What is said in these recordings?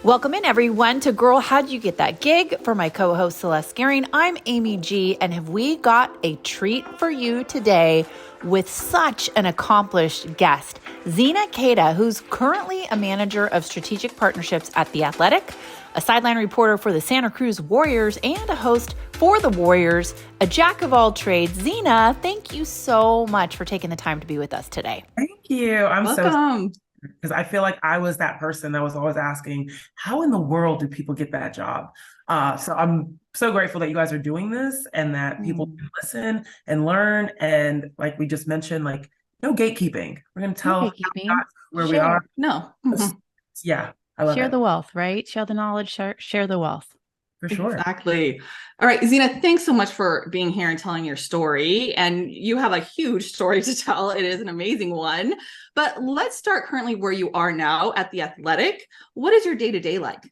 Welcome in, everyone, to Girl, How'd You Get That Gig? For my co-host, Celeste Gehring, I'm Amy G, and have we got a treat for you today with such an accomplished guest, Zena Keita, who's currently a manager of strategic partnerships at The Athletic, a sideline reporter for the Santa Cruz Warriors, and a host for the Warriors, a jack of all trades. Zena, thank you so much for taking the time to be with us today. Thank you. Welcome. Because I feel like I was that person that was always asking, how in the world do people get that job? So I'm so grateful that you guys are doing this and that people can listen and learn. And like we just mentioned, like no gatekeeping. We're going to tell No gatekeeping. where we are. No. Yeah, I love Share it. the wealth, right? Share the knowledge, share the wealth. For sure. Exactly. All right, Zena, thanks so much for being here and telling your story. And you have a huge story to tell. It is an amazing one. But let's start currently where you are now at The Athletic. What is your day-to-day like?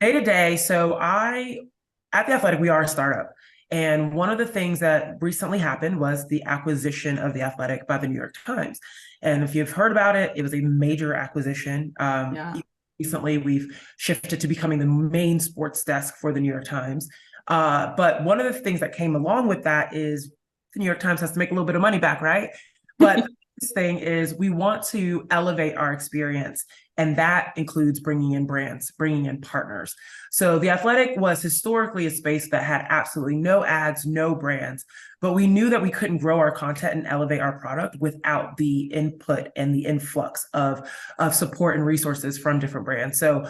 Day to day. So at The Athletic, we are a startup. And one of the things that recently happened was the acquisition of The Athletic by the New York Times. And if you've heard about it, it was a major acquisition. Recently, we've shifted to becoming the main sports desk for the New York Times. But one of the things that came along with that is the New York Times has to make a little bit of money back, right? But this thing is we want to elevate our experience. And that includes bringing in brands, bringing in partners. So The Athletic was historically a space that had absolutely no ads, no brands, but we knew that we couldn't grow our content and elevate our product without the input and the influx of support and resources from different brands. So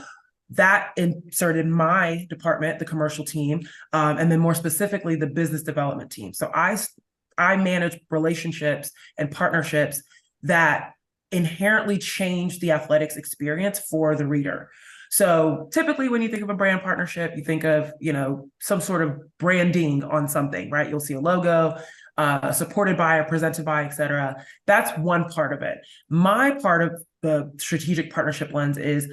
that inserted my department, the commercial team, and then more specifically, the business development team. So I manage relationships and partnerships that inherently change the athletics experience for the reader. So typically when you think of a brand partnership, you think of, some sort of branding on something, right? You'll see a logo, supported by or presented by, et cetera. That's one part of it. My part of the strategic partnership lens is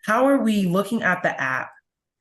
how are we looking at the app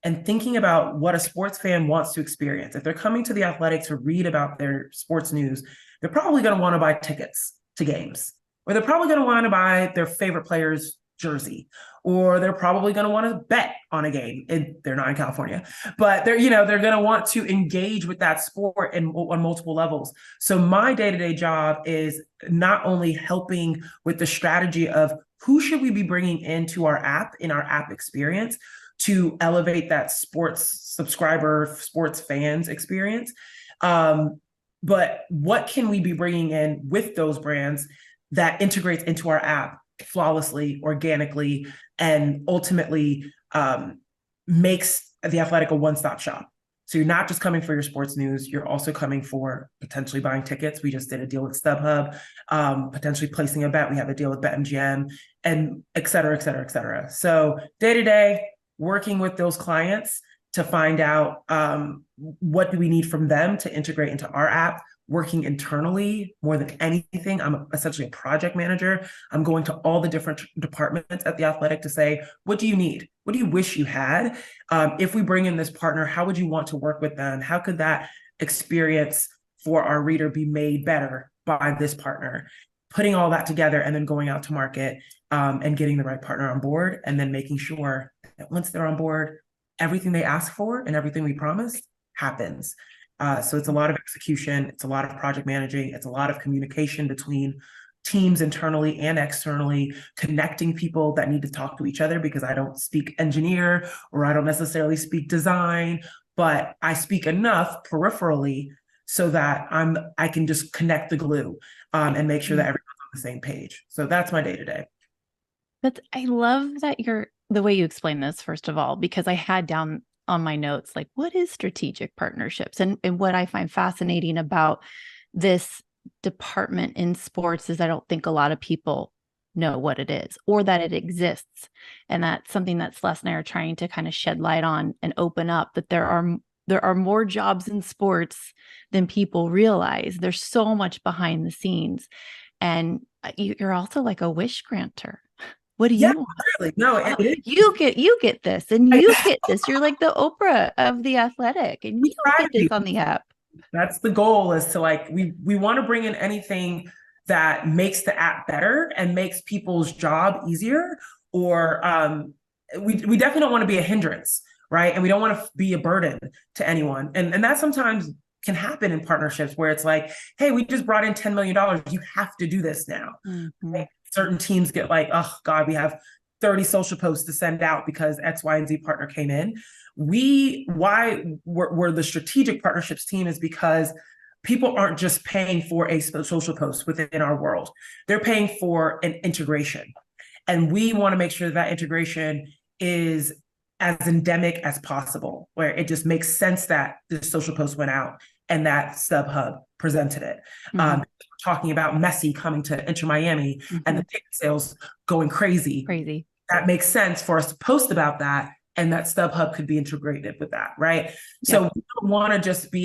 and thinking about what a sports fan wants to experience? If they're coming to The Athletic to read about their sports news, they're probably going to want to buy tickets to games, or they're probably going to want to buy their favorite player's jersey, or they're probably going to want to bet on a game. They're not in California, but they're going to want to engage with that sport on multiple levels. So my day-to-day job is not only helping with the strategy of who should we be bringing into our app, in our app experience, to elevate that sports subscriber, sports fans experience, but what can we be bringing in with those brands that integrates into our app flawlessly, organically, and ultimately makes The Athletic a one-stop shop. So you're not just coming for your sports news, you're also coming for potentially buying tickets. We just did a deal with StubHub, potentially placing a bet. We have a deal with BetMGM, and et cetera, et cetera, et cetera. So day-to-day, working with those clients to find out what do we need from them to integrate into our app, working internally more than anything. I'm essentially a project manager. I'm going to all the different departments at The Athletic to say, what do you need? What do you wish you had? If we bring in this partner, how would you want to work with them? How could that experience for our reader be made better by this partner? Putting all that together and then going out to market and getting the right partner on board, and then making sure that once they're on board, everything they ask for and everything we promised happens. So it's a lot of execution, it's a lot of project managing, it's a lot of communication between teams internally and externally, connecting people that need to talk to each other, because I don't speak engineer or I don't necessarily speak design, but I speak enough peripherally so that I can just connect the glue and make sure that everyone's on the same page. So that's my day-to-day. But I love that the way you explain this, first of all, because I had down on my notes, like, what is strategic partnerships? And what I find fascinating about this department in sports is I don't think a lot of people know what it is or that it exists. And that's something that Celeste and I are trying to kind of shed light on and open up, that there are more jobs in sports than people realize. There's so much behind the scenes. And you're also like a wish granter. What do you want? Really? No, you get this, and you get this. You're like the Oprah of The Athletic, and you get this on the app. That's the goal, is to we want to bring in anything that makes the app better and makes people's job easier, or we definitely don't want to be a hindrance, right? And we don't want to be a burden to anyone. And that sometimes can happen in partnerships where it's like, hey, we just brought in $10 million. You have to do this now. Mm-hmm. Right? Certain teams get like, oh God, we have 30 social posts to send out because X, Y, and Z partner came in. Why we're the strategic partnerships team is because people aren't just paying for a social post within our world. They're paying for an integration. And we want to make sure that integration is as endemic as possible, where it just makes sense that the social post went out and that StubHub presented it. Mm-hmm. Talking about Messi coming to Inter Miami Mm-hmm. and the ticket sales going crazy. That makes sense for us to post about that, and that StubHub could be integrated with that, right? So we don't want to just be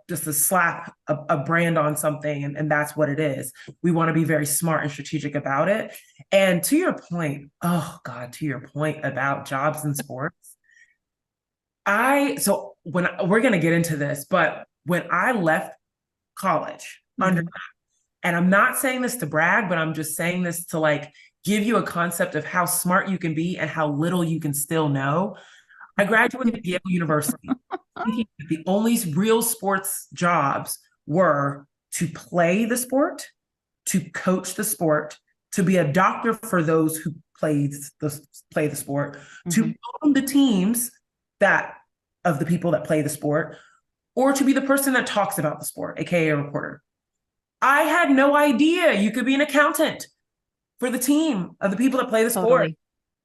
just a slap a brand on something and that's what it is. We want to be very smart and strategic about it. And to your point, to your point about jobs in sports, so when we're going to get into this, but when I left college, undergrad, and I'm not saying this to brag, but I'm just saying this to like give you a concept of how smart you can be and how little you can still know. I graduated Yale University. The only real sports jobs were to play the sport, to coach the sport, to be a doctor for those who play the sport, to own the teams of the people that play the sport, or to be the person that talks about the sport, aka a reporter. I had no idea you could be an accountant for the team of the people that play the sport,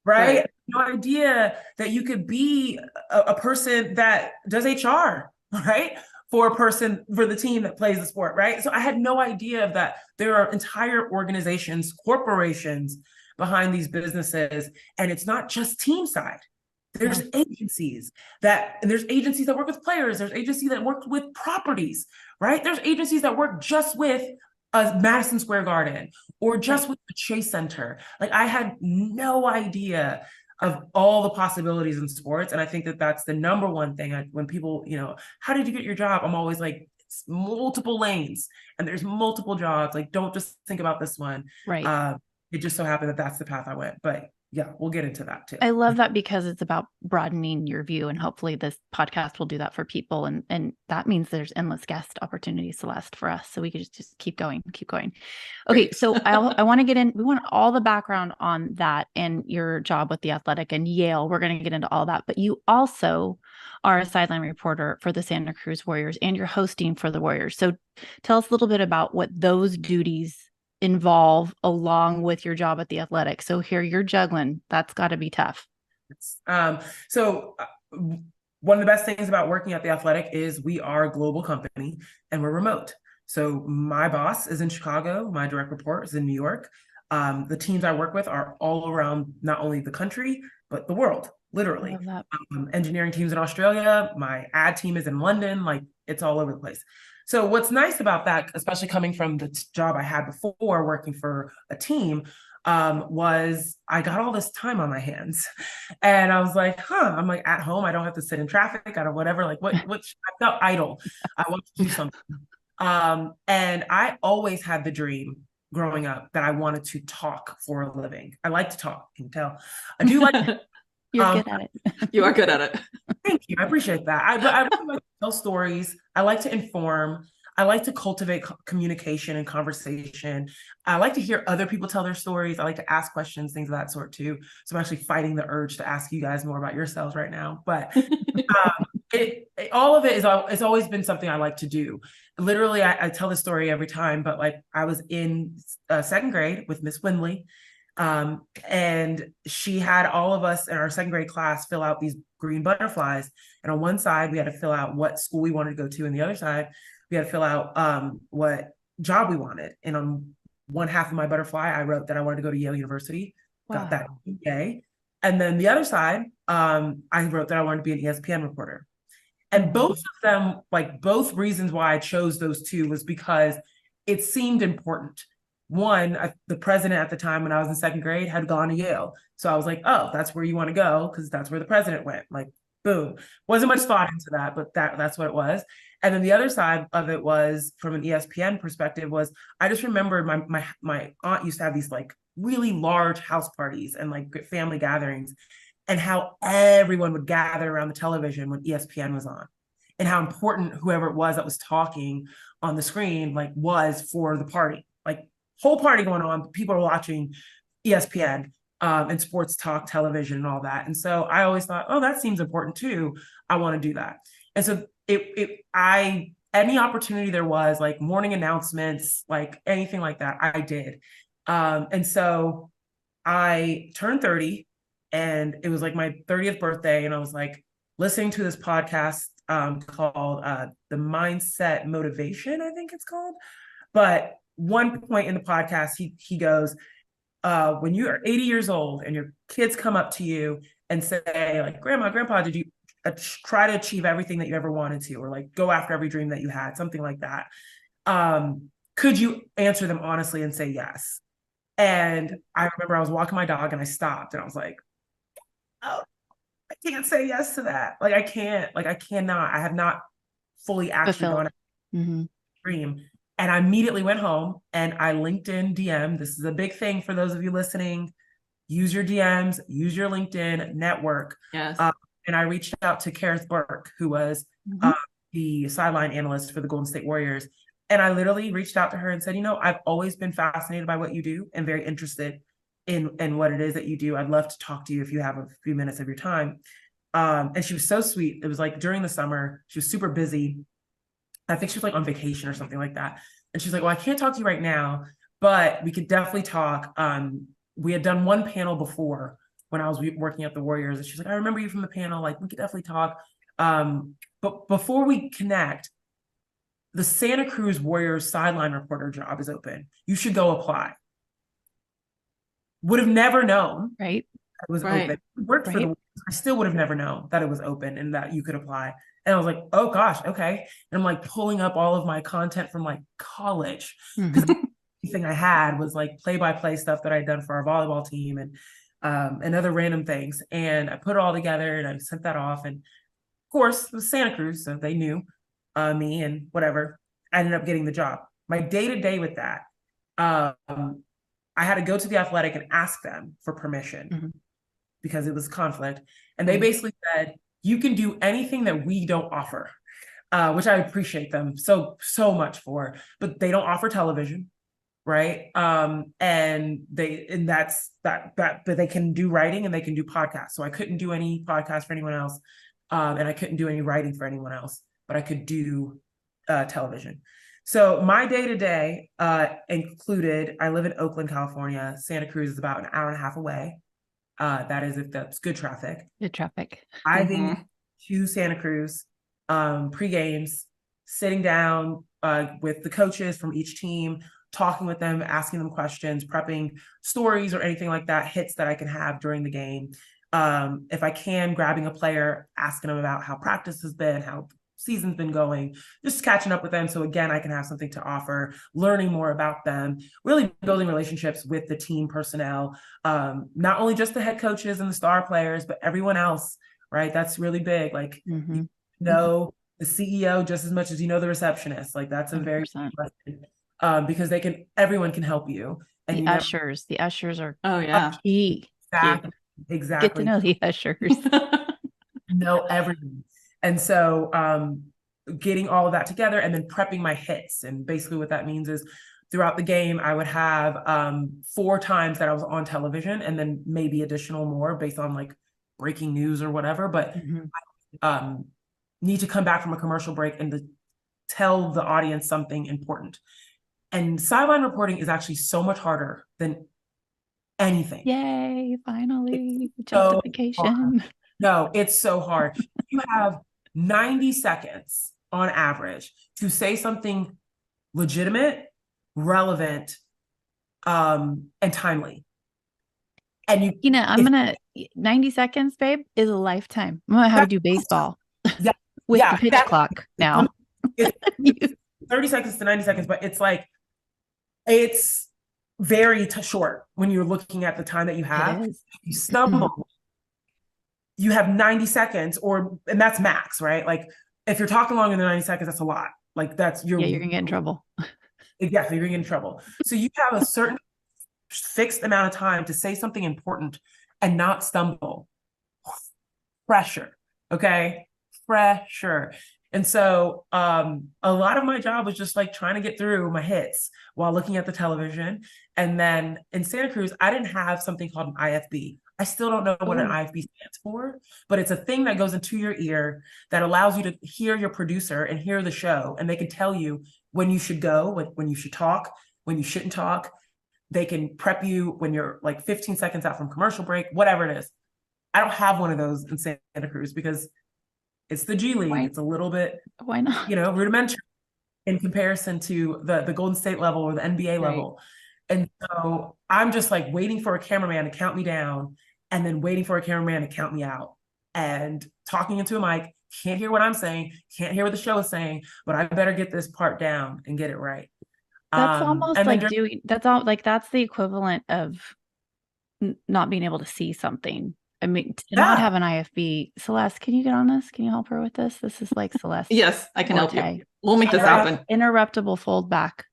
right? No idea that you could be a person that does HR, right? For the team that plays the sport, right? So I had no idea of that. There are entire organizations, corporations behind these businesses, and it's not just team side. There's agencies that work with players. There's agencies that work with properties, right? There's agencies that work just with Madison Square Garden or just with the Chase Center. Like I had no idea of all the possibilities in sports. And I think that that's the number one thing. When people, how did you get your job? I'm always like, it's multiple lanes and there's multiple jobs. Like, don't just think about this one. Right. It just so happened that that's the path I went. But yeah, we'll get into that too. I love that because it's about broadening your view, and hopefully this podcast will do that for people. And that means there's endless guest opportunities, Celeste, for us. So we could just keep going. Okay. So I want to get in, we want all the background on that and your job with the Athletic and Yale. We're going to get into all that, but you also are a sideline reporter for the Santa Cruz Warriors and you're hosting for the Warriors. So tell us a little bit about what those duties involve along with your job at the Athletic. So here you're juggling. That's got to be tough. So one of the best things about working at the Athletic is we are a global company and we're remote. So my boss is in Chicago. My direct report is in New York. The teams I work with are all around not only the country, but the world, literally. Engineering teams in Australia. My ad team is in London. Like it's all over the place. So what's nice about that, especially coming from the job I had before working for a team, was I got all this time on my hands. And I was like, I'm like at home. I don't have to sit in traffic. I don't whatever. Like I felt idle. I want to do something. And I always had the dream growing up that I wanted to talk for a living. I like to talk, can you tell? I do like You're good at it. You are good at it. Thank you. I appreciate that. I really like to tell stories. I like to inform. I like to cultivate communication and conversation. I like to hear other people tell their stories. I like to ask questions, things of that sort too. So I'm actually fighting the urge to ask you guys more about yourselves right now. But all of it it's always been something I like to do. Literally, I tell this story every time, but like I was in second grade with Miss Windley. And she had all of us in our second grade class fill out these green butterflies. And on one side, we had to fill out what school we wanted to go to. And the other side, we had to fill out what job we wanted. And on one half of my butterfly, I wrote that I wanted to go to Yale University. Wow. Got that. Okay. And then the other side, I wrote that I wanted to be an ESPN reporter. And both of them, like both reasons why I chose those two was because it seemed important. One, the president at the time when I was in second grade had gone to Yale. So I was like, oh, that's where you want to go because that's where the president went. Like, boom. Wasn't much thought into that, but that's what it was. And then the other side of it was, from an ESPN perspective, was I just remembered my aunt used to have these like really large house parties and like family gatherings. and how everyone would gather around the television when ESPN was on, and how important whoever it was that was talking on the screen like was for the party. Like whole party going on, people are watching ESPN and sports talk television and all that. And so I always thought, oh, that seems important too. I want to do that. And so any opportunity there was, like morning announcements, like anything like that, I did. And so I turned 30, and it was like my 30th birthday. And I was like listening to this podcast called The Mindset Motivation, I think it's called. But one point in the podcast, he goes, when you are 80 years old and your kids come up to you and say like, Grandma, Grandpa, did you try to achieve everything that you ever wanted to, or like go after every dream that you had, something like that? Could you answer them honestly and say yes? And I remember I was walking my dog and I stopped and I was like, oh, I can't say yes to that. Like I cannot, I have not fully actually gone after dream. And I immediately went home and I LinkedIn DM. This is a big thing for those of you listening. Use your DMs, use your LinkedIn network. Yes. And I reached out to Kareth Burke, who was the sideline analyst for the Golden State Warriors. And I literally reached out to her and said, I've always been fascinated by what you do and very interested in what it is that you do. I'd love to talk to you if you have a few minutes of your time. And she was so sweet. It was like during the summer, she was super busy. I think she was like on vacation or something like that. And she's like, well, I can't talk to you right now, but we could definitely talk. We had done one panel before when I was working at the Warriors. And she's like, I remember you from the panel. Like, we could definitely talk. But before we connect, the Santa Cruz Warriors sideline reporter job is open. You should go apply. Would have never known. Right. It was open. Worked for the Warriors. I still would have never known that it was open and that you could apply. And I was like, oh gosh, okay. And I'm like pulling up all of my content from like college. Because the thing I had was like play-by-play stuff that I'd done for our volleyball team and other random things. And I put it all together and I sent that off. And of course, it was Santa Cruz, so they knew me and whatever. I ended up getting the job. My day-to-day with that, I had to go to the Athletic and ask them for permission because it was conflict. And they basically said, you can do anything that we don't offer, which I appreciate them so much for, but they don't offer television, right? But they can do writing and they can do podcasts. So I couldn't do any podcasts for anyone else. And I couldn't do any writing for anyone else, but I could do television. So my day-to-day included, I live in Oakland, California. Santa Cruz is about an hour and a half away. That is if that's good traffic. Good traffic. Driving to Santa Cruz, pre-games, sitting down with the coaches from each team, talking with them, asking them questions, prepping stories or anything like that, hits that I can have during the game. If I can, grabbing a player, asking them about how practice has been, how season's been going, just catching up with them. So again, I can have something to offer, learning more about them, really building relationships with the team personnel, not only just the head coaches and the star players, but everyone else, right? That's really big. Like, you know the CEO just as much as you know the receptionist. Like that's a 100%. Very important, because everyone can help you. And the ushers are key. Exactly. Get to know the ushers. Know everything. And so getting all of that together and then prepping my hits. And basically what that means is throughout the game, I would have 4 times that I was on television and then maybe additional more based on like breaking news or whatever. But I need to come back from a commercial break and to tell the audience something important. And sideline reporting is actually so much harder than anything. Yay, finally. Justification. No, it's so hard. You have 90 seconds on average to say something legitimate, relevant, and timely. And 90 seconds, babe, is a lifetime. I'm gonna have to do baseball with the pitch clock now. It's 30 seconds to 90 seconds, but it's like, it's very short when you're looking at the time that you have. You stumble. You have 90 seconds and that's max, right? Like if you're talking longer than 90 seconds, that's a lot. Like you're gonna get in trouble. Exactly. You're gonna get in trouble. So you have a certain fixed amount of time to say something important and not stumble. pressure. Okay. Pressure. And so a lot of my job was just like trying to get through my hits while looking at the television. And then in Santa Cruz, I didn't have something called an IFB. I still don't know what an IFB stands for, but it's a thing that goes into your ear that allows you to hear your producer and hear the show. And they can tell you when you should go, when you should talk, when you shouldn't talk. They can prep you when you're like 15 seconds out from commercial break, whatever it is. I don't have one of those in Santa Cruz because it's the G League. It's a little bit, why not? Rudimentary in comparison to the Golden State level or the NBA level. And so I'm just like waiting for a cameraman to count me down and then waiting for a cameraman to count me out and talking into a mic. Can't hear what I'm saying, can't hear what the show is saying, but I better get this part down and get it right. That's almost like that's the equivalent of not being able to see something. I mean, to not have an IFB. Celeste, can you get on this? Can you help her with this? This is like Celeste. Yes, I can help you. We'll make this happen. Interruptible fold back.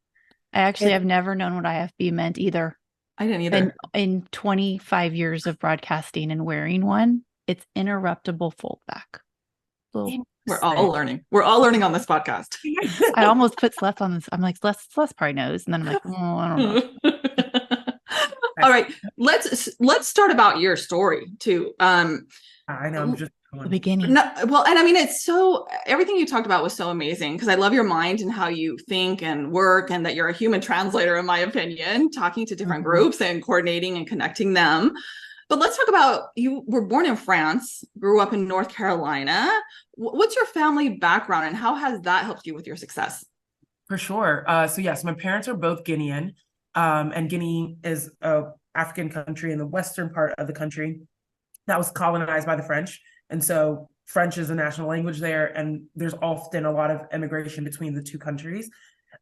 I've never known what IFB meant either. I didn't either. In 25 years of broadcasting and wearing one, it's interruptible fold back. We're all learning. We're all learning on this podcast. I almost put Celeste on this. I'm like, Celeste probably knows. And then I'm like, oh, I don't know. All right. Let's start about your story too. I know. I'm just the beginning. No, well, and I mean, everything you talked about was so amazing because I love your mind and how you think and work, and that you're a human translator, in my opinion, talking to different groups and coordinating and connecting them. But let's talk about, you were born in France, grew up in North Carolina. What's your family background and how has that helped you with your success? For sure. So yes, my parents are both Guinean, and Guinea is an African country in the western part of the country that was colonized by the French. And so French is a national language there, and there's often a lot of immigration between the two countries.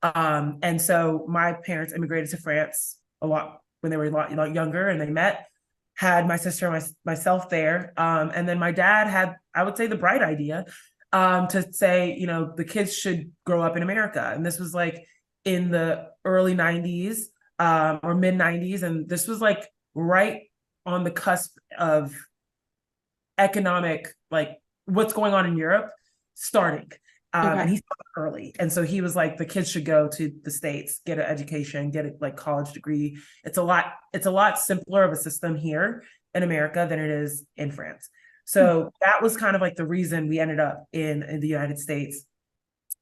And so my parents immigrated to France a lot when they were a lot younger, and they met, had my sister and myself there. And then my dad had, I would say, the bright idea to say, the kids should grow up in America. And this was like in the early 90s or mid 90s. And this was like right on the cusp of economic, like what's going on in Europe starting. And he started early. And so he was like, the kids should go to the States, get an education, get a like college degree. It's a lot simpler of a system here in America than it is in France. So that was kind of like the reason we ended up in the United States.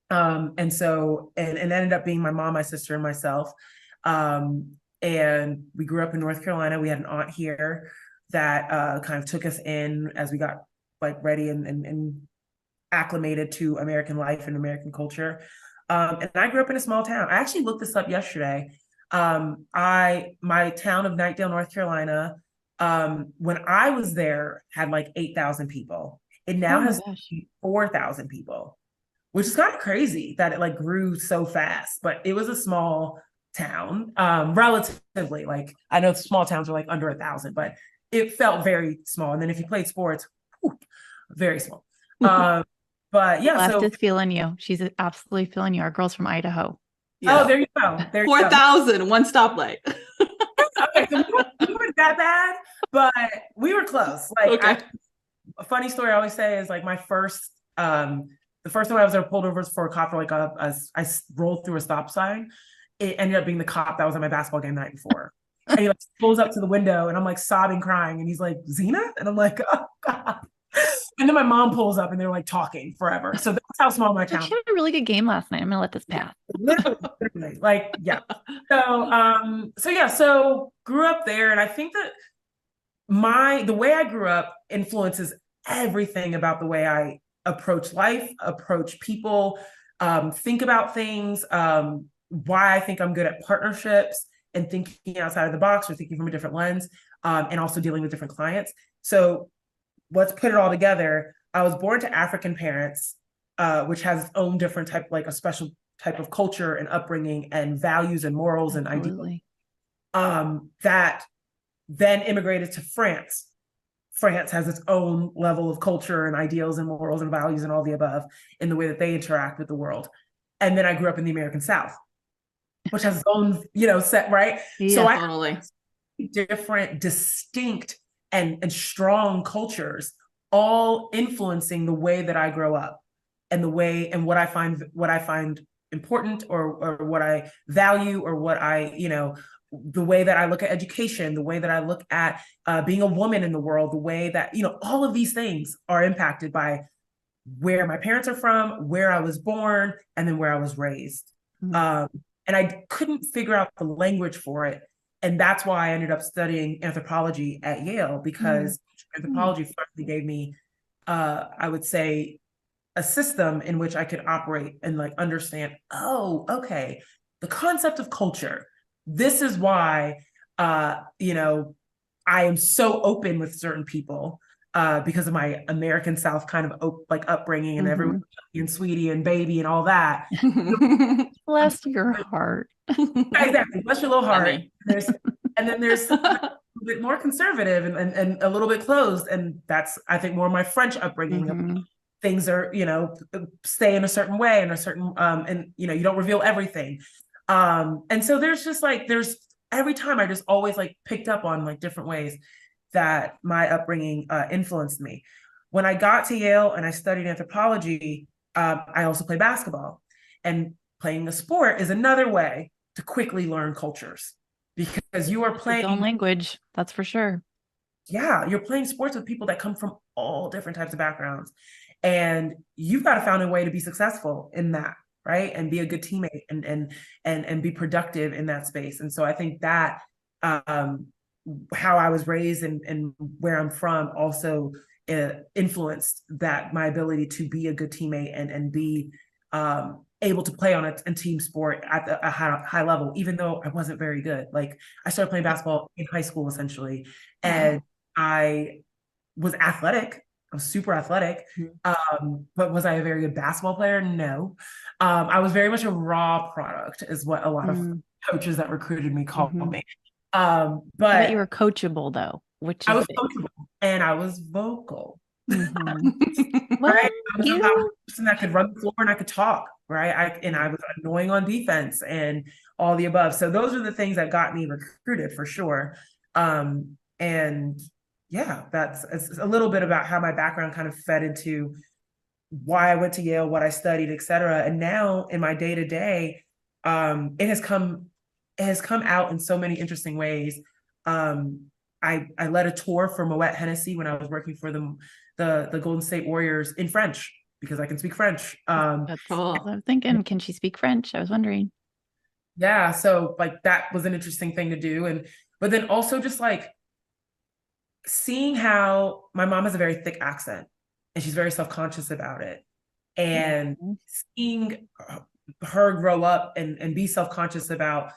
And ended up being my mom, my sister, and myself. And we grew up in North Carolina. We had an aunt here that kind of took us in as we got like ready and acclimated to American life and American culture. And I grew up in a small town. I actually looked this up yesterday. My town of Knightdale, North Carolina, when I was there, had like 8,000 people. It now has 4,000 people, which is kind of crazy that it like grew so fast, but it was a small town, relatively. Like, I know small towns are like under 1,000, but it felt very small. And then if you played sports, very small. But yeah, Celeste is feeling you. She's absolutely feeling you. Our girl's from Idaho. Yeah. Oh, there you go. 4,000, one stoplight. Okay, so we weren't that bad, but we were close. Like, a funny story I always say is like my first, the first time I was ever pulled over for a cop for like I rolled through a stop sign. It ended up being the cop that was at my basketball game the night before. And he like pulls up to the window and I'm like sobbing, crying. And he's like, Zena? And I'm like, oh God. And then my mom pulls up and they're like talking forever. So that's how small my town is. She had a really good game last night. I'm going to let this pass. Literally. Like, yeah. So grew up there. And I think that the way I grew up influences everything about the way I approach life, approach people, think about things, why I think I'm good at partnerships and thinking outside of the box or thinking from a different lens, and also dealing with different clients. So let's put it all together. I was born to African parents, which has its own different type, like a special type of culture and upbringing and values and morals and ideals. That then immigrated to France. France has its own level of culture and ideals and morals and values and all the above in the way that they interact with the world. And then I grew up in the American South, which has its own, set, right? Yeah, so totally. Different, distinct and strong cultures all influencing the way that I grow up and the way and what I find important or what I value or what I, the way that I look at education, the way that I look at being a woman in the world, the way that, all of these things are impacted by where my parents are from, where I was born, and then where I was raised. Mm-hmm. And I couldn't figure out the language for it. And that's why I ended up studying anthropology at Yale, because anthropology finally gave me, I would say, a system in which I could operate and like understand, oh, okay, the concept of culture. This is why, I am so open with certain people because of my American South kind of like upbringing and everyone and sweetie and baby and all that. Bless your heart. Exactly. Bless your little heart. And then there's a bit more conservative and a little bit closed. And that's, I think, more my French upbringing. Things are, stay in a certain way and a certain, and, you don't reveal everything. And so there's just like, every time I just always like picked up on like different ways that my upbringing influenced me. When I got to Yale and I studied anthropology, I also played basketball. And playing a sport is another way to quickly learn cultures, because you are playing its own language. That's for sure. Yeah, you're playing sports with people that come from all different types of backgrounds. And you've got to find a way to be successful in that, right? And be a good teammate and be productive in that space. And so I think that how I was raised and where I'm from also influenced that my ability to be a good teammate and be able to play on a team sport at a high level, even though I wasn't very good. Like I started playing basketball in high school essentially, and I was athletic. I was super athletic. But was I a very good basketball player? No. I was very much a raw product is what a lot of coaches that recruited me called me. But you were coachable though, which I was coachable and I was vocal. Well, right? I was a person that could run the floor and I could talk, right? I was annoying on defense and all the above. So those are the things that got me recruited for sure. And yeah, that's a little bit about how my background kind of fed into why I went to Yale, what I studied, et cetera. And now in my day-to-day, it has come out in so many interesting ways. I led a tour for Moet Hennessy when I was working for the Golden State Warriors in French, because I can speak French. That's cool. I was thinking, can she speak French? I was wondering. Yeah, so like that was an interesting thing to do. But then also just like seeing how my mom has a very thick accent and she's very self-conscious about it. And seeing her grow up and be self-conscious about,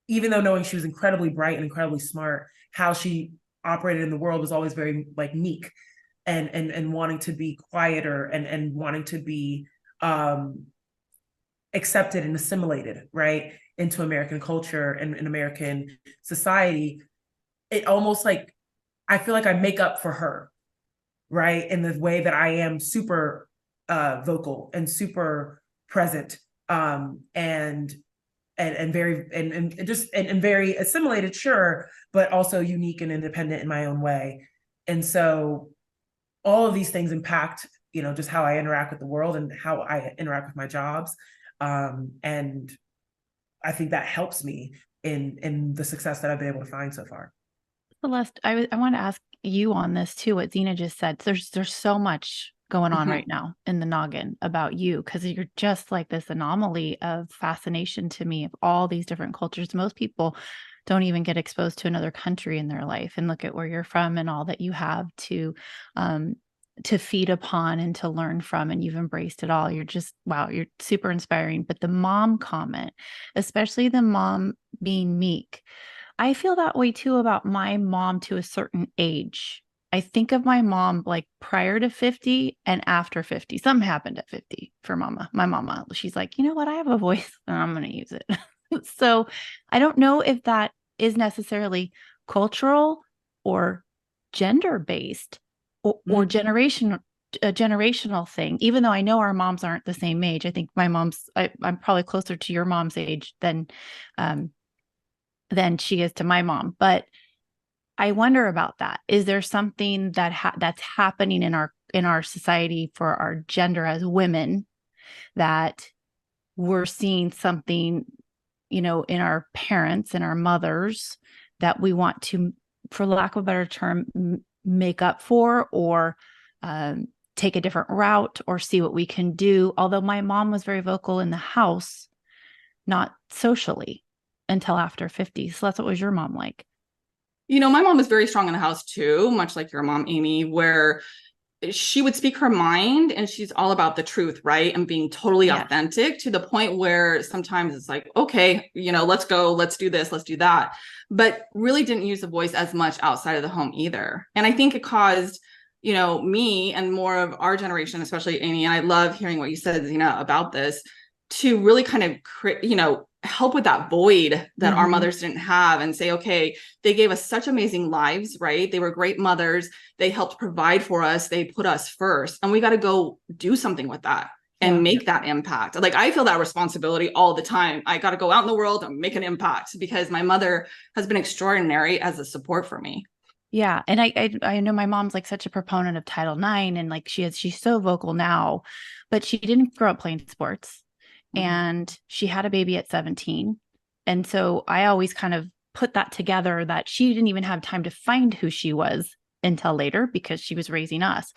even though knowing she was incredibly bright and incredibly smart, how she operated in the world was always very like meek and wanting to be quieter and wanting to be accepted and assimilated, right, into American culture and American society. It almost like, I feel like I make up for her, right, in the way that I am super vocal and super present and very and very assimilated, sure, but also unique and independent in my own way. And so all of these things impact, just how I interact with the world and how I interact with my jobs. And I think that helps me in the success that I've been able to find so far. Celeste, I want to ask you on this too, what Zena just said. There's so much going on right now in the noggin about you, because you're just like this anomaly of fascination to me of all these different cultures. Most people don't even get exposed to another country in their life and look at where you're from and all that you have to feed upon and to learn from, and you've embraced it all. You're just, wow, you're super inspiring. But the mom comment, especially the mom being meek, I feel that way too about my mom to a certain age. I think of my mom like prior to 50 and after 50. Something happened at 50 for my mama. She's like, you know what? I have a voice and I'm going to use it. So I don't know if that is necessarily cultural or gender-based or generational thing, even though I know our moms aren't the same age. I think my mom's, I'm probably closer to your mom's age than she is to my mom. But I wonder about that. Is there something that's happening in our society for our gender as women, that we're seeing something, in our parents and our mothers, that we want to, for lack of a better term, make up for, or take a different route, or see what we can do? Although my mom was very vocal in the house, not socially until after 50. So that's what was your mom like? My mom was very strong in the house too, much like your mom, Amy, where she would speak her mind and she's all about the truth, right? And being totally authentic, to the point where sometimes it's like, okay, let's go, let's do this, let's do that. But really didn't use the voice as much outside of the home either. And I think it caused, me and more of our generation, especially Amy, and I love hearing what you said, Zena, about this, to really kind of, help with that void that our mothers didn't have, and say, okay, they gave us such amazing lives, right? They were great mothers. They helped provide for us. They put us first, and we got to go do something with that and make that impact. Like, I feel that responsibility all the time. I got to go out in the world and make an impact, because my mother has been extraordinary as a support for me. Yeah. And I know my mom's like such a proponent of Title IX, and like she's so vocal now, but she didn't grow up playing sports. And she had a baby at 17. And so I always kind of put that together, that she didn't even have time to find who she was until later, because she was raising us.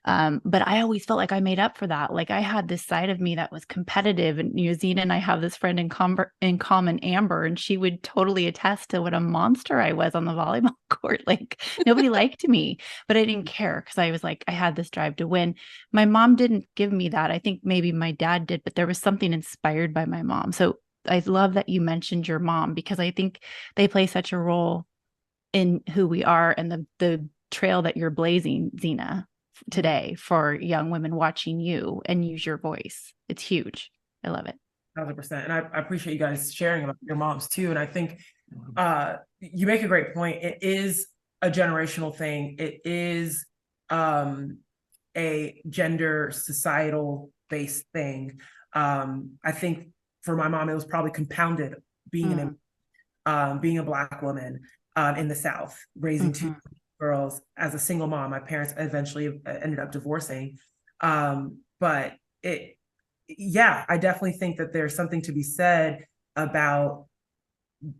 But I always felt like I made up for that. Like, I had this side of me that was competitive, and Zena and I have this friend in common, Amber, and she would totally attest to what a monster I was on the volleyball court. Like, nobody liked me, but I didn't care, because I was like, I had this drive to win. My mom didn't give me that. I think maybe my dad did, but there was something inspired by my mom. So I love that you mentioned your mom, because I think they play such a role in who we are, and the trail that you're blazing, Zena, today, for young women watching you and use your voice. It's huge. I love it. 100%. And I appreciate you guys sharing about your moms too. And I think you make a great point. It is a generational thing. It is a gender societal based thing. I think for my mom, it was probably compounded being being a Black woman in the South, raising two girls as a single mom. My parents eventually ended up divorcing. But I definitely think that there's something to be said about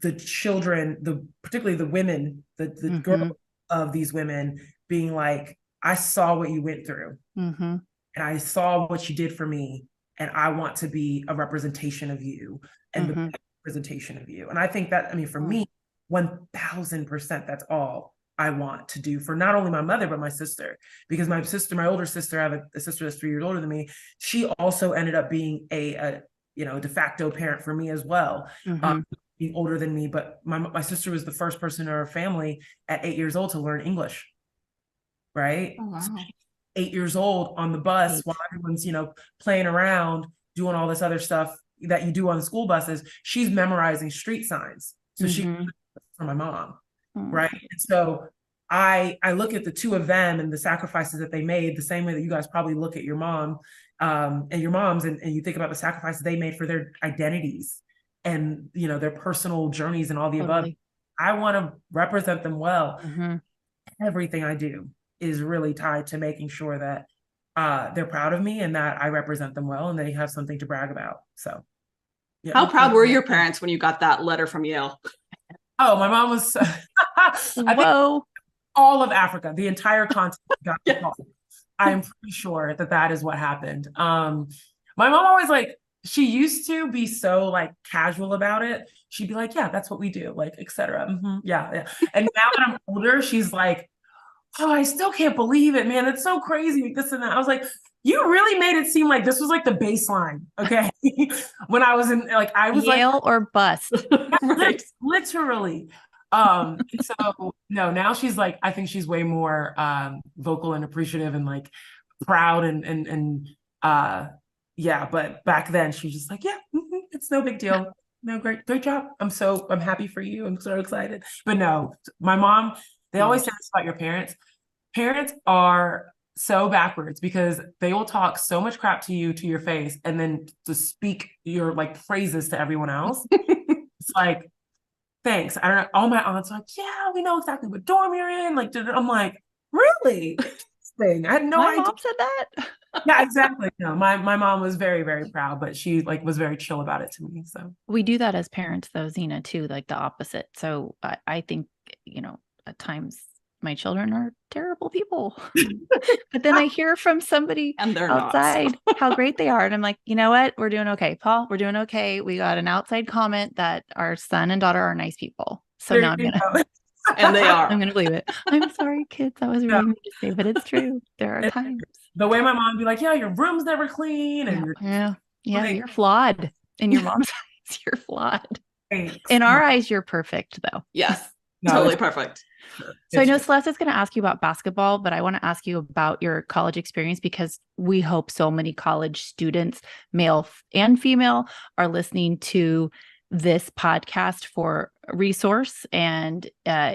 the children, particularly the women, the girls of these women being like, I saw what you went through, and I saw what you did for me, and I want to be a representation of you, and the representation of you. And I think that, for me, 1000%, that's all I want to do for not only my mother, but my sister. Because my older sister, I have a sister that's 3 years older than me. She also ended up being a de facto parent for me as well, being older than me. But my sister was the first person in our family at 8 years old to learn English, right? Oh, wow. So 8 years old on the bus while everyone's, playing around, doing all this other stuff that you do on school buses. She's memorizing street signs. So she for my mom. Right. And so I look at the two of them and the sacrifices that they made the same way that you guys probably look at your mom and your moms, and you think about the sacrifices they made for their identities and, their personal journeys and all the above. I want to represent them well. Everything I do is really tied to making sure that they're proud of me and that I represent them well and they have something to brag about. So, yeah. How proud were your parents when you got that letter from Yale? Oh, my mom was, Whoa. All of Africa, the entire continent got the call. I am pretty sure that is what happened. My mom always she used to be so casual about it. She'd be like, yeah, that's what we do, etc. Yeah. And now that I'm older, she's like, oh, I still can't believe it, man. It's so crazy, this and that. I was like, you really made it seem like this was the baseline, okay? When I was in, I was Yale or bust. Right. Literally. So no, now she's I think she's way more vocal and appreciative and proud and but back then she was just it's no big deal. No, great job. I'm happy for you. I'm so excited. But no, my mom, they always say this about your parents. Parents are so backwards because they will talk so much crap to you to your face and then to speak your phrases to everyone else. It's thanks. I don't know. All my aunts are like, yeah, we know exactly what dorm you're in. Like, I'm like, really? Interesting. I had no My idea. mom said that. Yeah, exactly. No, my mom was very, very proud, but she like was very chill about it to me. So We do that as parents, though, Zena, too, like the opposite. So I think, at times my children are terrible people. But then I hear from somebody And they're outside not. how great they are. And I'm like, you know what? We're doing okay, Paul. We're doing okay. We got an outside comment that our son and daughter are nice people. So there now I'm you gonna go. And they are. I'm gonna believe it. I'm sorry, kids. That was really Yeah. mean to say, but it's true. There are And times. the way my mom would be like, yeah, your room's never clean, and Yeah. like, You're flawed. In your mom's eyes, you're flawed. thanks. In our eyes, you're perfect, though. Yes. No, Totally it's perfect. true. So I It's know true. Celeste is going to ask you about basketball, but I want to ask you about your college experience because we hope so many college students, male and female, are listening to this podcast for resource and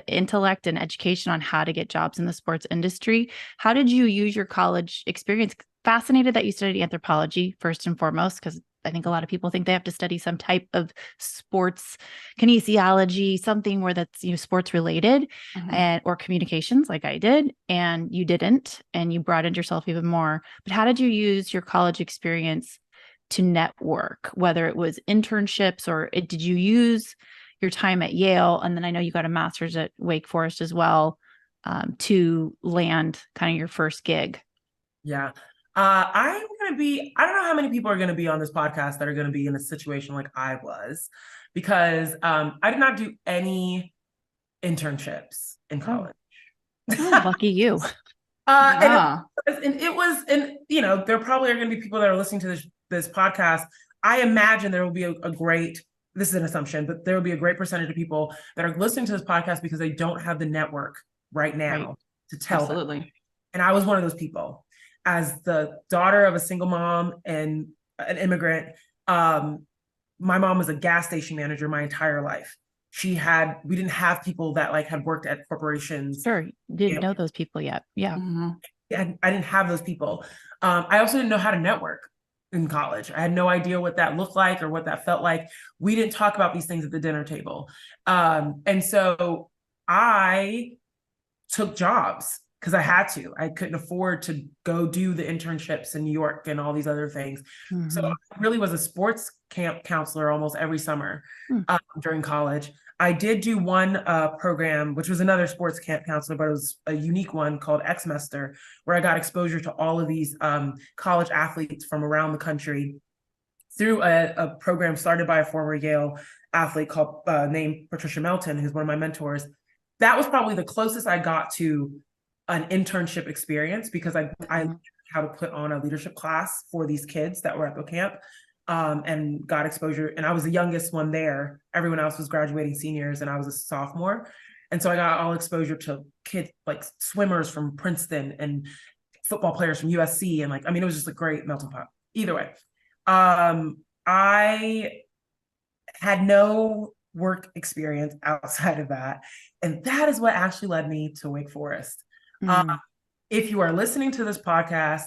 intellect and education on how to get jobs in the sports industry. How did you use your college experience? Fascinated that you studied anthropology first and foremost, because I think a lot of people think they have to study some type of sports kinesiology, something where that's sports related and or communications like I did, and you didn't, and you broadened yourself even more. But how did you use your college experience to network, whether it was internships or did you use your time at Yale? And then I know you got a master's at Wake Forest as well, to land kind of your first gig. Yeah. I don't know how many people are going to be on this podcast that are going to be in a situation like I was, because I did not do any internships in college. Oh, lucky you. Yeah. And there probably are going to be people that are listening to this podcast. I imagine there will be this is an assumption, but there will be a great percentage of people that are listening to this podcast because they don't have the network right now to tell Absolutely. them. And I was one of those people. As the daughter of a single mom and an immigrant, my mom was a gas station manager my entire life. We didn't have people that like had worked at corporations. Sure. Didn't know those people yet. Yeah. Mm-hmm. I didn't have those people. I also didn't know how to network in college. I had no idea what that looked like or what that felt like. We didn't talk about these things at the dinner table. And so I took jobs because I had to. I couldn't afford to go do the internships in New York and all these other things. Mm-hmm. So I really was a sports camp counselor almost every summer during college. I did do one program, which was another sports camp counselor, but it was a unique one called X-Mester, where I got exposure to all of these college athletes from around the country through a program started by a former Yale athlete named Patricia Melton, who's one of my mentors. That was probably the closest I got to an internship experience because I learned how to put on a leadership class for these kids that were at the camp. And got exposure. And I was the youngest one there. Everyone else was graduating seniors and I was a sophomore. And so I got all exposure to kids like swimmers from Princeton and football players from USC. And it was just a great melting pot. Either way, I had no work experience outside of that. And that is what actually led me to Wake Forest. If you are listening to this podcast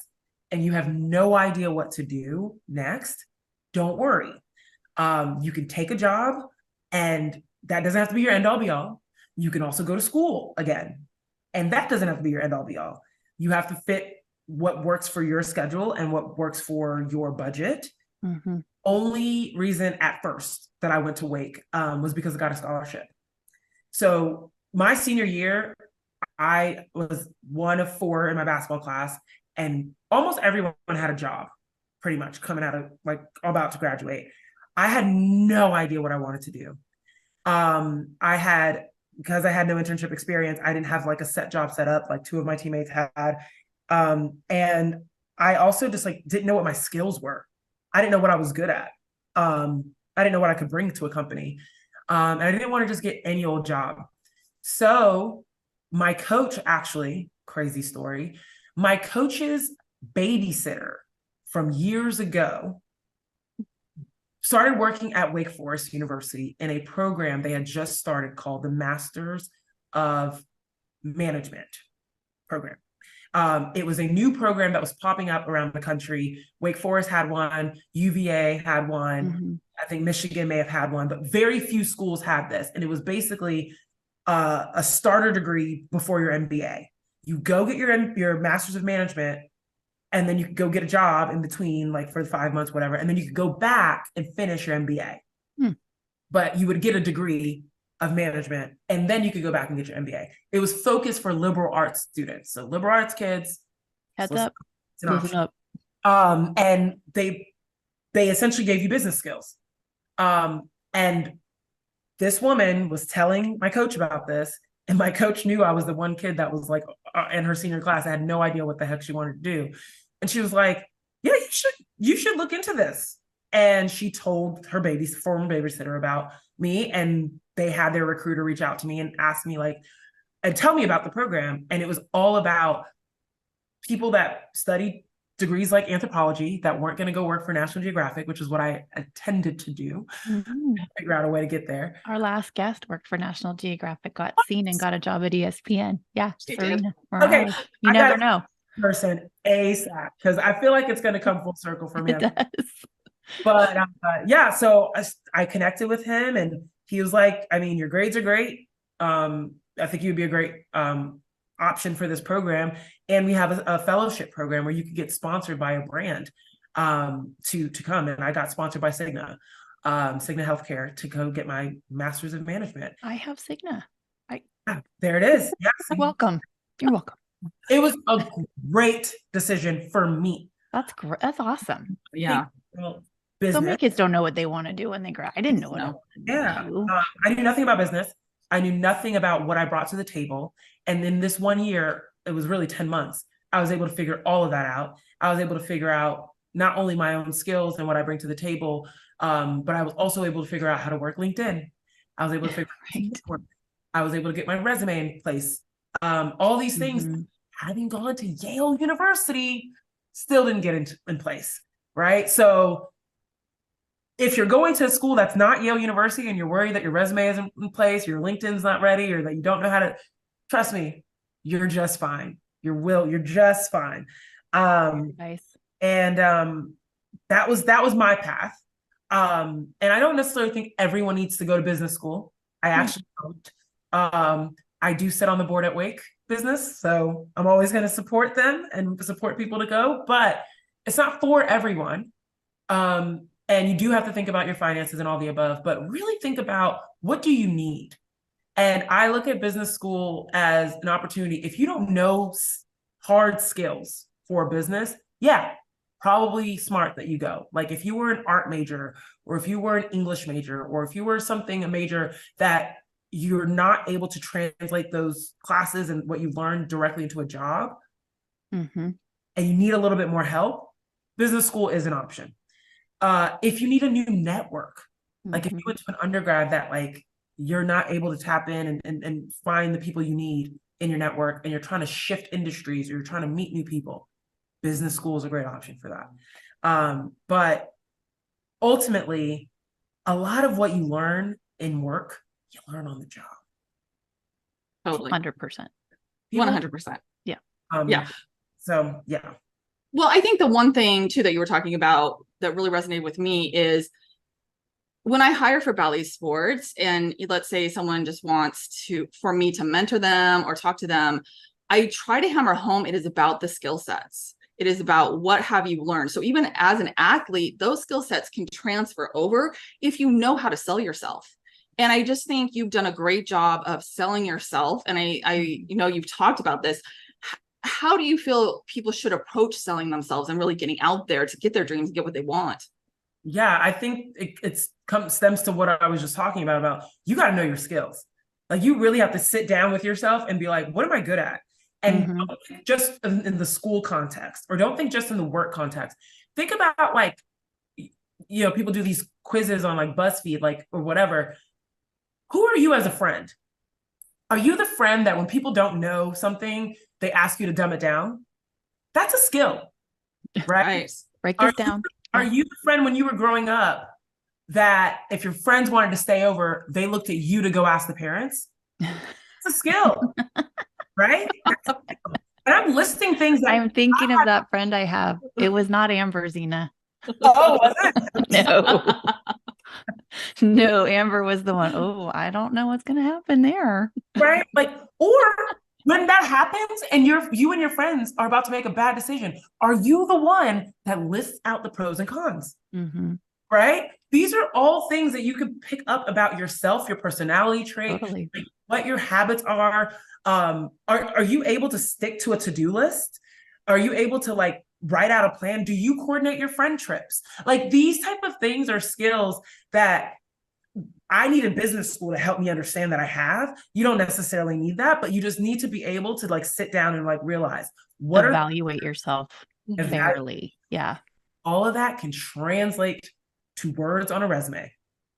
and you have no idea what to do next, don't worry. You can take a job and that doesn't have to be your end all be all. You can also go to school again. And that doesn't have to be your end all be all. You have to fit what works for your schedule and what works for your budget. Mm-hmm. Only reason at first that I went to Wake was because I got a scholarship. So my senior year, I was one of 4 in my basketball class and almost everyone had a job. Pretty much coming out of about to graduate. I had no idea what I wanted to do. Because I had no internship experience, I didn't have a set job set up like 2 of my teammates had. And I also just didn't know what my skills were. I didn't know what I was good at. I didn't know what I could bring to a company. And I didn't want to just get any old job. So my coach, actually, crazy story, my coach's babysitter from years ago started working at Wake Forest University in a program they had just started called the Masters of Management program. It was a new program that was popping up around the country. Wake Forest had one, UVA had one. I think Michigan may have had one, but very few schools had this. And it was basically a starter degree before your MBA. You go get your Master's of Management, and then you could go get a job in between, like for 5 months, whatever. And then you could go back and finish your MBA. But you would get a degree of management, and then you could go back and get your MBA. It was focused for liberal arts students. So liberal arts kids. Heads up. It's an option. And they essentially gave you business skills. And this woman was telling my coach about this, and my coach knew I was the one kid that was like in her senior class. I had no idea what the heck she wanted to do. And she was like, yeah, you should look into this. And she told her former babysitter about me, and they had their recruiter reach out to me and ask me and tell me about the program. And it was all about people that studied degrees like anthropology that weren't going to go work for National Geographic, which is what I intended to do. Figure out a way to get there. Our last guest worked for National Geographic, got seen and got a job at ESPN. Yeah. Okay. You never know. Person ASAP, because I feel like it's going to come full circle for me. It does. But yeah, so I connected with him, and he was like, I mean, your grades are great. I think you'd be a great option for this program. And we have a fellowship program where you could get sponsored by a brand to come. And I got sponsored by Cigna Healthcare to go get my Master's of Management. I have Cigna. There it is. Yes. You're welcome. You're welcome. It was a great decision for me. That's great. That's awesome. Yeah. Business. So many kids don't know what they want to do when they grow. I didn't know what I wanted to do. I knew nothing about business. I knew nothing about what I brought to the table. And in this 1 year, it was really 10 months, I was able to figure all of that out. I was able to figure out not only my own skills and what I bring to the table, but I was also able to figure out how to work LinkedIn. I was able to figure out I was able to get my resume in place. All these things, having gone to Yale University, still didn't get in place, right? So if you're going to a school that's not Yale University and you're worried that your resume isn't in place, your LinkedIn's not ready, or that you don't know how to, trust me, you're just fine. You're just fine. Nice. And that was my path. And I don't necessarily think everyone needs to go to business school. I actually don't. I do sit on the board at Wake Business, so I'm always going to support them and support people to go, but it's not for everyone. And you do have to think about your finances and all the above, but really think about, what do you need? And I look at business school as an opportunity. If you don't know hard skills for business, yeah, probably smart that you go. Like if you were an art major, or if you were an English major, or if you were a major that you're not able to translate those classes and what you learned directly into a job, and you need a little bit more help, business school is an option. If you need a new network, like if you went to an undergrad that like you're not able to tap in and find the people you need in your network, and you're trying to shift industries, or you're trying to meet new people, business school is a great option for that. But ultimately, a lot of what you learn in work, you learn on the job. Totally. 100%. 100%. Yeah. Yeah. So, yeah. Well, I think the one thing too that you were talking about that really resonated with me is when I hire for Bally Sports, and let's say someone just wants for me to mentor them or talk to them, I try to hammer home it is about the skill sets. It is about what have you learned. So even as an athlete, those skill sets can transfer over if you know how to sell yourself. And I just think you've done a great job of selling yourself. And I know you've talked about this. How do you feel people should approach selling themselves and really getting out there to get their dreams, get what they want? Yeah, I think it stems to what I was just talking about you got to know your skills. Like you really have to sit down with yourself and be like, what am I good at? And don't think just in the school context, or don't think just in the work context. Think about like, people do these quizzes on like BuzzFeed, like, or whatever. Who are you as a friend? Are you the friend that when people don't know something, they ask you to dumb it down? That's a skill, right? Write this down. Are you the friend when you were growing up that if your friends wanted to stay over, they looked at you to go ask the parents? It's a skill, right? And I'm listing things that I'm thinking of that friend I have. It was not Amber, Zena. oh, was it? No. No, Amber was the one. Oh, I don't know what's going to happen there. Right? Like, or when that happens and you and your friends are about to make a bad decision, are you the one that lists out the pros and cons? Mm-hmm. Right? These are all things that you can pick up about yourself, your personality trait, Totally. like what your habits are. Are you able to stick to a to-do list? Are you able to like write out a plan? Do you coordinate your friend trips? Like these type of things are skills that I need a business school to help me understand that I have. You don't necessarily need that, but you just need to be able to like sit down and like realize what evaluate yourself fairly. Yeah. All of that can translate to words on a resume.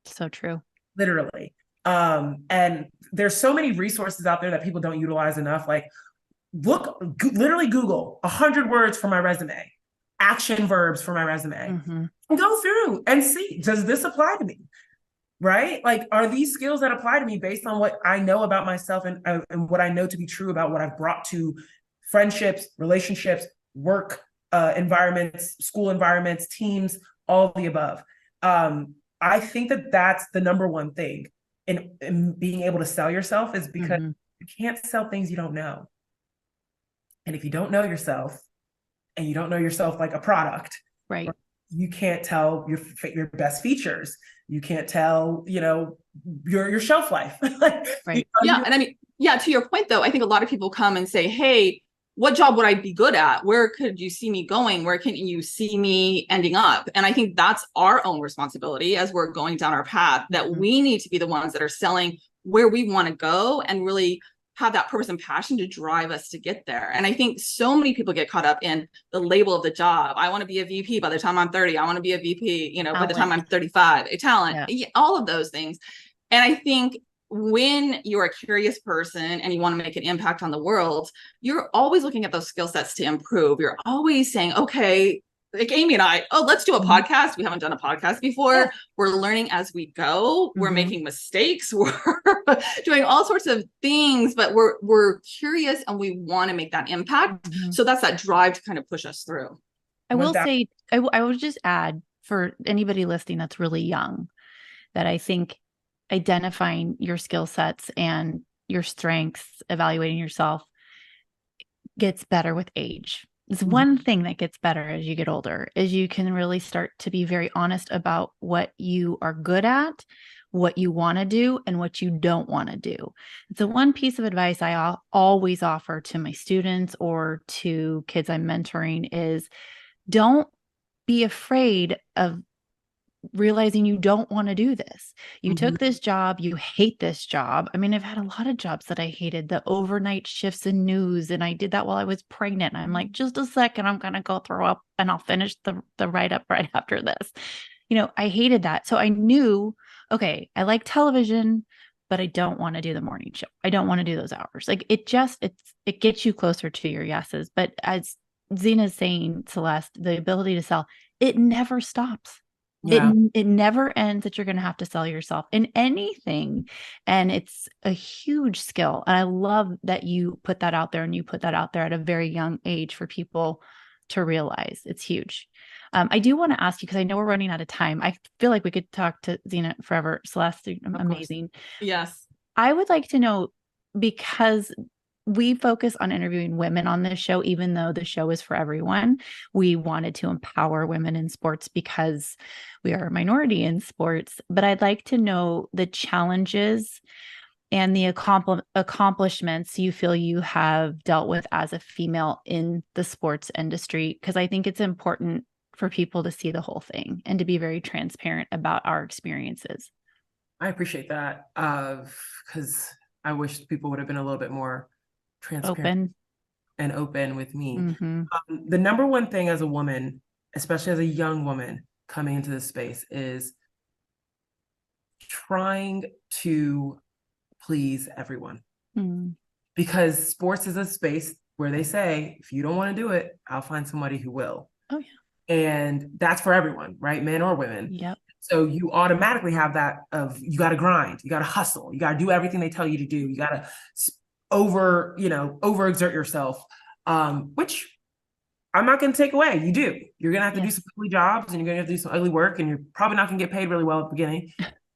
So true. Literally. And there's so many resources out there that people don't utilize enough. Like literally Google 100 words for my resume, action verbs for my resume, and go through and see, does this apply to me? Right? Like, are these skills that apply to me based on what I know about myself and what I know to be true about what I've brought to friendships, relationships, work environments, school environments, teams, all of the above. I think that that's the number one thing in being able to sell yourself is because you can't sell things you don't know. And if you don't know yourself and you don't know yourself like a product, right? You can't tell your best features. You can't tell, your shelf life. Right. Yeah. And I mean, yeah, to your point though, I think a lot of people come and say, hey, what job would I be good at? Where could you see me going? Where can you see me ending up? And I think that's our own responsibility as we're going down our path, that we need to be the ones that are selling where we want to go and really have that purpose and passion to drive us to get there. And I think so many people get caught up in the label of the job. I want to be a VP by the time I'm 30. I want to be a VP, by the time I'm 35, a talent, all of those things. And I think when you're a curious person and you want to make an impact on the world, you're always looking at those skill sets to improve. You're always saying, okay, like Amy and I, let's do a podcast. We haven't done a podcast before. Yeah. We're learning as we go. We're making mistakes. We're doing all sorts of things, but we're curious and we want to make that impact. So that's that drive to kind of push us through. I will say, I would just add for anybody listening that's really young, that I think identifying your skill sets and your strengths, evaluating yourself gets better with age. It's one thing that gets better as you get older, is you can really start to be very honest about what you are good at, what you want to do, and what you don't want to do. It's the one piece of advice I always offer to my students or to kids I'm mentoring is don't be afraid of realizing you don't want to do this. You took this job, you hate this job. I mean, I've had a lot of jobs that I hated, the overnight shifts in news, and I did that while I was pregnant. And I'm like, just a second, I'm going to go throw up and I'll finish the write-up right after this. I hated that. So I knew, okay, I like television, but I don't want to do the morning show. I don't want to do those hours. Like it gets you closer to your yeses. But as Zena's saying, Celeste, the ability to sell, it never stops. Yeah. It never ends that you're going to have to sell yourself in anything. And it's a huge skill. And I love that you put that out there, and you put that out there at a very young age for people to realize. It's huge. I do want to ask you, because I know we're running out of time. I feel like we could talk to Zena forever. Celeste, amazing. Yes. I would like to know, because we focus on interviewing women on this show, even though the show is for everyone. We wanted to empower women in sports because we are a minority in sports. But I'd like to know the challenges and the accomplishments you feel you have dealt with as a female in the sports industry, because I think it's important for people to see the whole thing and to be very transparent about our experiences. I appreciate that, because I wish people would have been a little bit more transparent and open with me. The number one thing as a woman, especially as a young woman coming into this space, is trying to please everyone. Because sports is a space where they say, if you don't want to do it, I'll find somebody who will. Oh yeah. And that's for everyone, right? Men or women. Yep. So you automatically have that of, you got to grind, you got to hustle, you got to do everything they tell you to do. You got to overexert yourself. which I'm not going to take away. You do. You're going to have to do Yes. some ugly jobs, and you're going to have to do some ugly work, and you're probably not going to get paid really well at the beginning.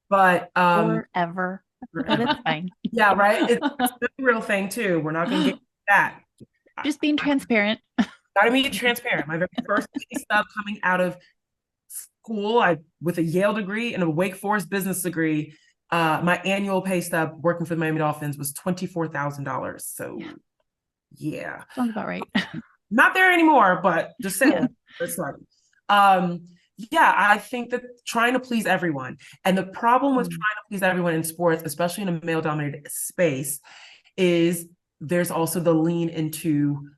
But forever. But it's fine. Yeah, right. It's a real thing too. We're not going to get that. Just being transparent. Got to be transparent. My very first pay stub coming out of school, with a Yale degree and a Wake Forest business degree, my annual pay stub working for the Miami Dolphins was $24,000. So, yeah, Sounds about right. Not there anymore, but just saying. I think that trying to please everyone, and the problem with trying to please everyone in sports, especially in a male-dominated space, is there's also the lean into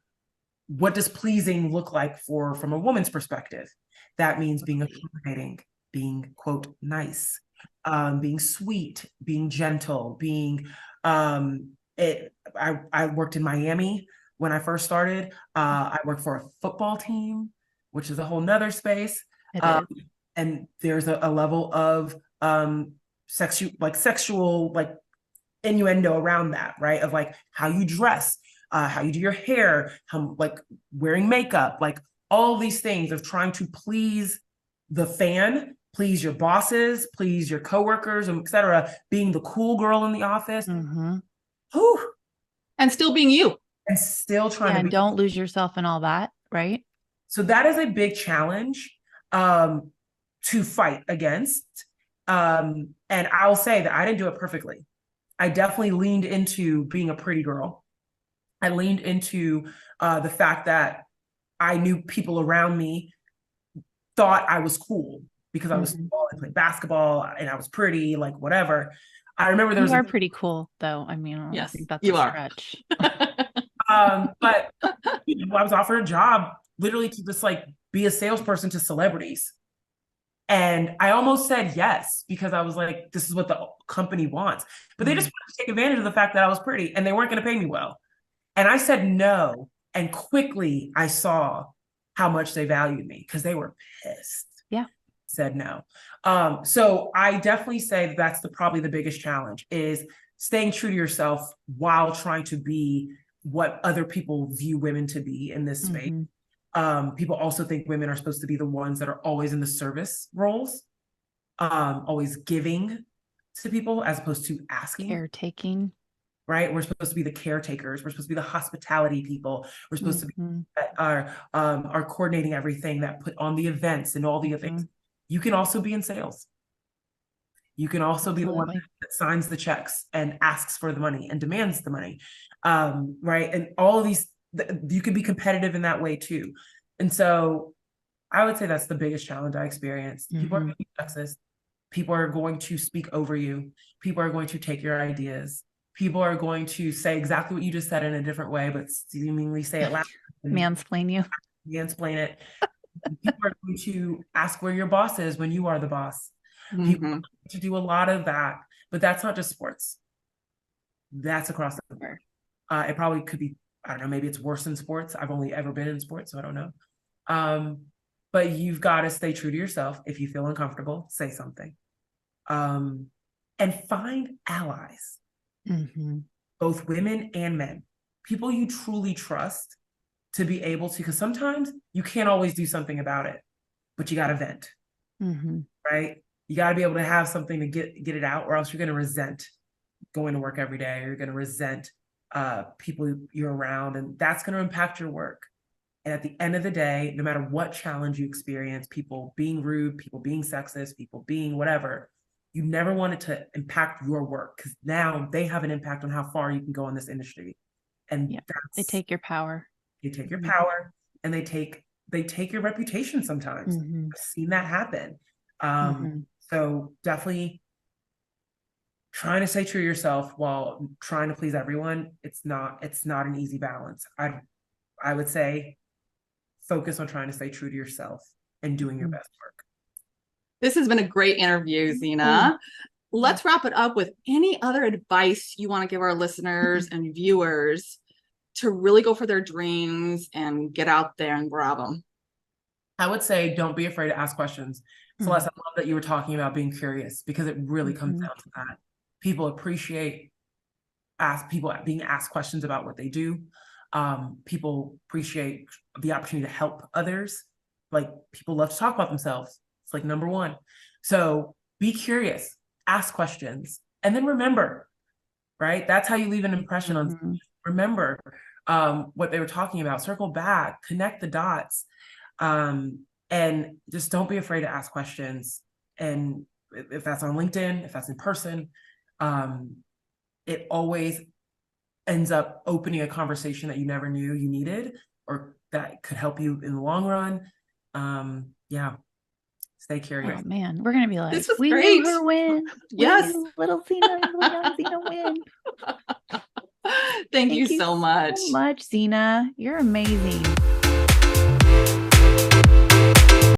what does pleasing look like from a woman's perspective. That means being accommodating, being, quote, nice, being sweet, being gentle, being I worked in Miami when I first started. I worked for a football team, which is a whole nother space. And there's a level of sexual innuendo around that, right? Of like how you dress, how you do your hair, how wearing makeup, all these things of trying to please the fan, please your bosses, please your coworkers, et cetera, being the cool girl in the office. Mm-hmm. And still being you. And still trying to don't lose yourself in all that, right? So that is a big challenge to fight against. And I'll say that I didn't do it perfectly. I definitely leaned into being a pretty girl. I leaned into the fact that I knew people around me thought I was cool because I was small, I played basketball, and I was pretty, whatever. I remember there was pretty cool, though. I mean, I think that's you a are. stretch. But I was offered a job literally to just be a salesperson to celebrities. And I almost said yes, because I was like, this is what the company wants. But they just wanted to take advantage of the fact that I was pretty, and they weren't going to pay me well. And I said no. And quickly I saw how much they valued me, because they were pissed. Yeah. Said no. So I definitely say that that's probably the biggest challenge, is staying true to yourself while trying to be what other people view women to be in this space. People also think women are supposed to be the ones that are always in the service roles, always giving to people as opposed to asking. Caretaking. Right? We're supposed to be the caretakers. We're supposed to be the hospitality people. We're supposed to be that are coordinating everything, that put on the events and all the other things. You can also be in sales. You can also be the one that signs the checks and asks for the money and demands the money. Right? And all of these, you can be competitive in that way too. And so I would say that's the biggest challenge I experienced. People are going to be sexist. People are going to speak over you. People are going to take your ideas. People are going to say exactly what you just said in a different way, but seemingly say it loud. Mansplain you. Mansplain it. People are going to ask where your boss is when you are the boss. People are going to do a lot of that, but that's not just sports. That's across the board. It probably could be, I don't know, maybe it's worse in sports. I've only ever been in sports, so I don't know. But you've got to stay true to yourself. If you feel uncomfortable, say something. And find allies. Both women and men, people you truly trust to be able to, because sometimes you can't always do something about it, but you got to vent, right? You got to be able to have something to get it out, or else you're going to resent going to work every day, or you're going to resent people you're around, and that's going to impact your work. And at the end of the day, no matter what challenge you experience, people being rude, people being sexist, people being whatever, you never want it to impact your work, because now they have an impact on how far you can go in this industry. And they take your power. They take your power, and they take your reputation sometimes. I've seen that happen. So definitely trying to stay true to yourself while trying to please everyone. It's not an easy balance. I would say focus on trying to stay true to yourself and doing your best work. This has been a great interview, Zena. Let's wrap it up with any other advice you want to give our listeners and viewers to really go for their dreams and get out there and grab them. I would say don't be afraid to ask questions. Celeste, I love that you were talking about being curious, because it really comes down to that. People appreciate people being asked questions about what they do. People appreciate the opportunity to help others. Like, people love to talk about themselves. It's like number one. So be curious, ask questions, and then remember, right? That's how you leave an impression on. Remember what they were talking about, circle back, connect the dots, and just don't be afraid to ask questions. And if that's on LinkedIn, if that's in person, it always ends up opening a conversation that you never knew you needed, or that could help you in the long run. Yeah. Stay curious. Oh man, we're gonna be like, this was we great. knew her win. Yes, little young Zena win. Thank you so much. Zena. You're amazing.